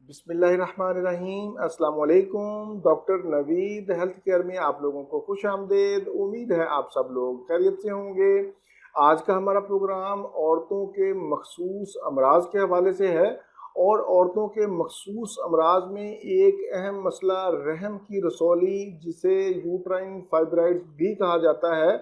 बिस्मिल्लाहिर्रहमानिर्रहीम। अस्सलाम वालेकुम। डॉक्टर नवीद हेल्थ केयर में आप लोगों को खुश आमदेद। उम्मीद है आप सब लोग खैरियत से होंगे। आज का हमारा प्रोग्राम औरतों के मखसूस अमराज के हवाले से है और औरतों के मखसूस अमराज में एक अहम मसला रहम की रसौली, जिसे यूट्राइन फाइब्राइड्स भी कहा जाता है।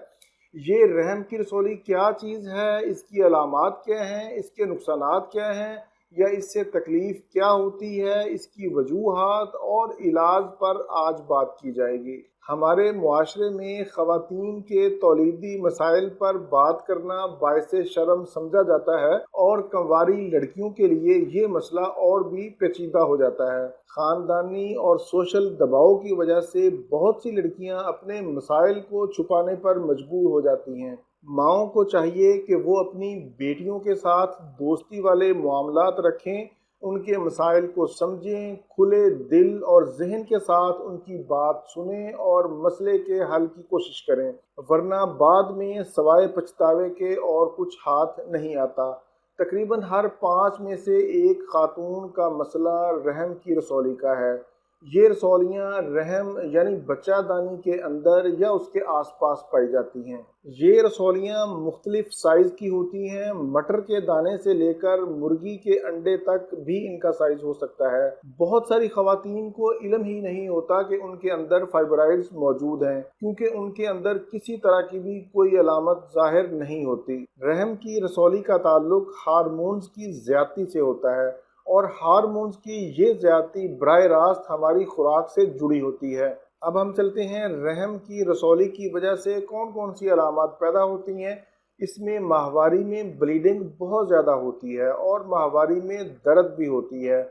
ये रहम की रसौली क्या चीज़ है, इसकी अलामात क्या हैं, इसके नुकसानात क्या हैं, या इससे तकलीफ़ क्या होती है, इसकी वजूहात और इलाज पर आज बात की जाएगी। हमारे मुआशरे में ख़वातीन के तौलीदी मसाइल पर बात करना बाइसे शर्म समझा जाता है और कंवारी लड़कियों के लिए ये मसला और भी पेचीदा हो जाता है। ख़ानदानी और सोशल दबाव की वजह से बहुत सी लड़कियां अपने मसाइल को छुपाने पर मजबूर हो जाती हैं। माँओं को चाहिए कि वो अपनी बेटियों के साथ दोस्ती वाले मामलात रखें, उनके मसाइल को समझें, खुले दिल और जहन के साथ उनकी बात सुनें और मसले के हल की कोशिश करें, वरना बाद में सवाए पछतावे के और कुछ हाथ नहीं आता। तकरीबन हर 5 में से एक खातून का मसला रहम की रसौली का है। ये रसौलियाँ रहम यानी बच्चादानी के अंदर या उसके आसपास पाई जाती हैं। ये रसौलियाँ मुख्तलिफ साइज़ की होती हैं। मटर के दाने से लेकर मुर्गी के अंडे तक भी इनका साइज़ हो सकता है। बहुत सारी ख़वातीन को इल्म ही नहीं होता कि उनके अंदर फाइब्राइड्स मौजूद हैं, क्योंकि उनके अंदर किसी तरह की भी कोई अलामत ज़ाहिर नहीं होती। रहम की रसौली का ताल्लुक हार्मोन्स की ज़्यादती से होता है और हार्मोन्स की ये ज़्यादती बराह रास्त हमारी खुराक से जुड़ी होती है। अब हम चलते हैं रहम की रसौली की वजह से कौन कौन सी अलामत पैदा होती हैं। इसमें माहवारी में ब्लीडिंग बहुत ज़्यादा होती है और माहवारी में दर्द भी होती है।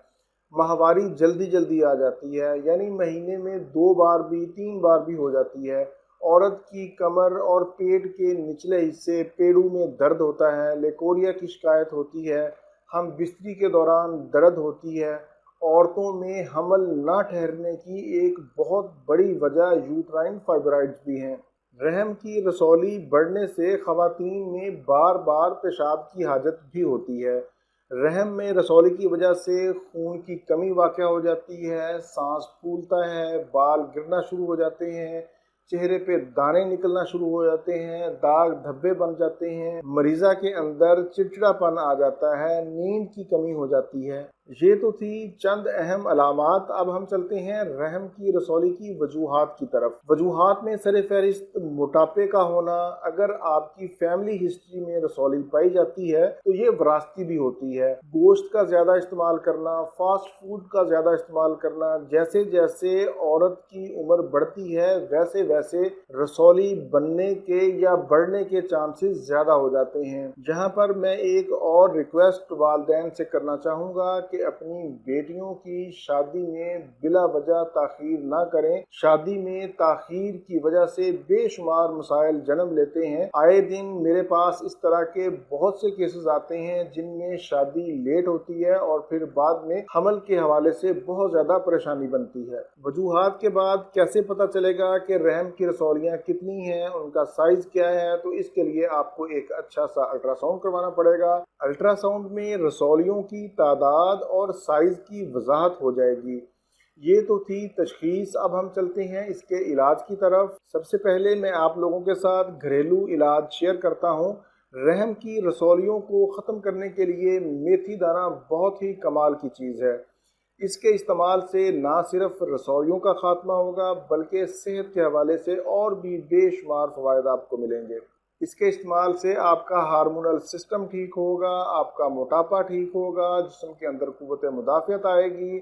माहवारी जल्दी जल्दी आ जाती है, यानी महीने में 2 बार भी 3 बार भी हो जाती है। औरत की कमर और पेट के निचले हिस्से पेड़ों में दर्द होता है। लेकोरिया की शिकायत होती है। हम बिस्तरी के दौरान दर्द होती है। औरतों में हमल ना ठहरने की एक बहुत बड़ी वजह यूट्राइन फाइब्राइड्स भी हैं। रहम की रसौली बढ़ने से ख़वातीन में बार बार पेशाब की हाजत भी होती है। रहम में रसौली की वजह से खून की कमी वाक़या हो जाती है, सांस फूलता है, बाल गिरना शुरू हो जाते हैं, चेहरे पे दाने निकलना शुरू हो जाते हैं, दाग धब्बे बन जाते हैं, मरीज़ा के अंदर चिड़चिड़ापन आ जाता है, नींद की कमी हो जाती है। ये तो थी चंद अहम अलामात। अब हम चलते हैं रहम की रसौली की वजूहात की तरफ। वजूहात में सर फहरिस्त मोटापे का होना। अगर आपकी फैमिली हिस्ट्री में रसौली पाई जाती है तो ये विरासती भी होती है। गोश्त का ज़्यादा इस्तेमाल करना, फास्ट फूड का ज़्यादा इस्तेमाल करना। जैसे जैसे औरत की उम्र बढ़ती है वैसे वैसे रसौली बनने के या बढ़ने के चांसेस ज़्यादा हो जाते हैं। जहाँ पर मैं एक और रिक्वेस्ट वालिदैन से करना चाहूँगा कि अपनी बेटियों की शादी में बिला वजह ताख़ीर ना करें। शादी में ताख़ीर की वजह से बेशुमार मसाइल जन्म लेते हैं। आए दिन मेरे पास इस तरह के बहुत से केसेस आते हैं जिनमें शादी लेट होती है और फिर बाद में हमल के हवाले से बहुत ज़्यादा परेशानी बनती है। वजूहात के बाद कैसे पता चलेगा कि रहम की रसौलियाँ कितनी हैं, उनका साइज़ क्या है, तो इसके लिए आपको एक अच्छा सा अल्ट्रासाउंड करवाना पड़ेगा। अल्ट्रासाउंड में रसौलियों की तादाद और साइज़ की वजाहत हो जाएगी। ये तो थी तशखीस। अब हम चलते हैं इसके इलाज की तरफ। सबसे पहले मैं आप लोगों के साथ घरेलू इलाज शेयर करता हूँ। रहम की रसौलियों को ख़त्म करने के लिए मेथी दाना बहुत ही कमाल की चीज़ है। इसके इस्तेमाल से ना सिर्फ रसौलियों का ख़ात्मा होगा बल्कि सेहत के हवाले से और भी बेशुमार फ़वाइद आपको मिलेंगे। इसके इस्तेमाल से आपका हार्मोनल सिस्टम ठीक होगा, आपका मोटापा ठीक होगा, जिस्म के अंदर क़ुव्वत मुदाफ़ियत आएगी,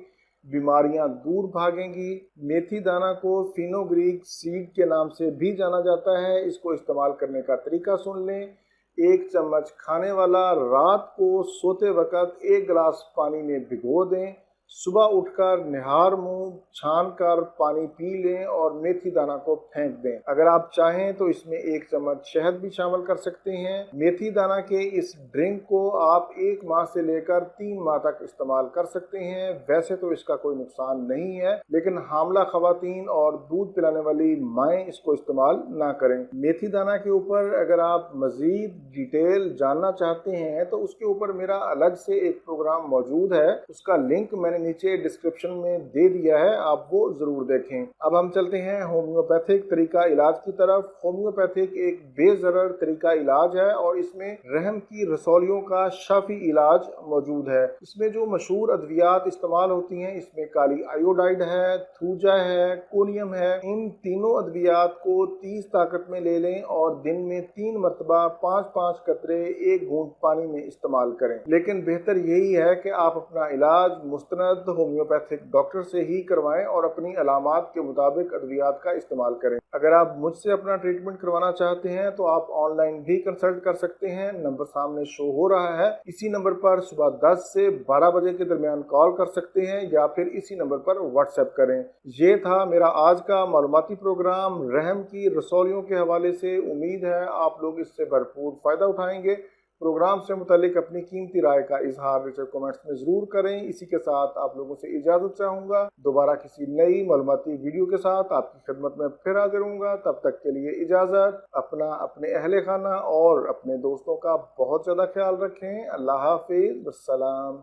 बीमारियां दूर भागेंगी। मेथी दाना को फिनोग्रीक सीड के नाम से भी जाना जाता है। इसको इस्तेमाल करने का तरीका सुन लें। 1 चम्मच खाने वाला रात को सोते वक़्त 1 गिलास पानी में भिगो दें। सुबह उठकर निहार मुंह छान कर पानी पी लें और मेथी दाना को फेंक दें। अगर आप चाहें तो इसमें 1 चम्मच शहद भी शामिल कर सकते हैं। मेथी दाना के इस ड्रिंक को आप 1 माह से लेकर 3 माह तक इस्तेमाल कर सकते हैं। वैसे तो इसका कोई नुकसान नहीं है, लेकिन हामला खवातीन और दूध पिलाने वाली माएँ इसको इस्तेमाल ना करें। मेथी दाना के ऊपर अगर आप मज़ीद डिटेल जानना चाहते हैं तो उसके ऊपर मेरा अलग से एक प्रोग्राम मौजूद है। उसका लिंक मैंने नीचे डिस्क्रिप्शन में दे दिया है, आप वो ज़रूर देखें। अब हम चलते हैं होम्योपैथिक तरीका इलाज की तरफ। होम्योपैथिक एक बेज़रर तरीका इलाज है और इसमें रहम की रसौलियों का शाफी इलाज मौजूद है। इसमें जो मशहूर अद्वियात इस्तेमाल होती हैं, इसमें काली आयोडाइड है, थूजा है, कोनियम है। इन तीनों अद्वियात को 30 ताकत में ले लें और दिन में 3 मरतबा 5-5 कतरे 1 घूंट पानी में इस्तेमाल करें। लेकिन बेहतर यही है कि आप अपना इलाज मुस्तनद होम्योपैथिक डॉक्टर से ही करवाएं और अपनी अलामात के मुताबिक अद्वियात का इस्तेमाल करें। अगर आप मुझसे अपना ट्रीटमेंट करवाना चाहते हैं तो आप ऑनलाइन भी कंसल्ट कर सकते हैं। नंबर सामने शो हो रहा है, इसी नंबर पर सुबह 10 से 12 बजे के दरमियान कॉल कर सकते हैं या फिर इसी नंबर पर व्हाट्सएप करें। ये था मेरा आज का मालूमाती प्रोग्राम रहम की रसौलियों के हवाले से। उम्मीद है आप लोग इससे भरपूर फ़ायदा उठाएंगे। प्रोग्राम से मुतालिक अपनी कीमती राय का इजहार नीचे कमेंट्स में ज़रूर करें। इसी के साथ आप लोगों से इजाज़त चाहूँगा। दोबारा किसी नई मालूमाती वीडियो के साथ आपकी खिदमत में फिर हाजिर होऊंगा। तब तक के लिए इजाज़त। अपना, अपने अहले खाना और अपने दोस्तों का बहुत ज़्यादा ख्याल रखें। अल्लाह हाफिज़। अस्सलाम।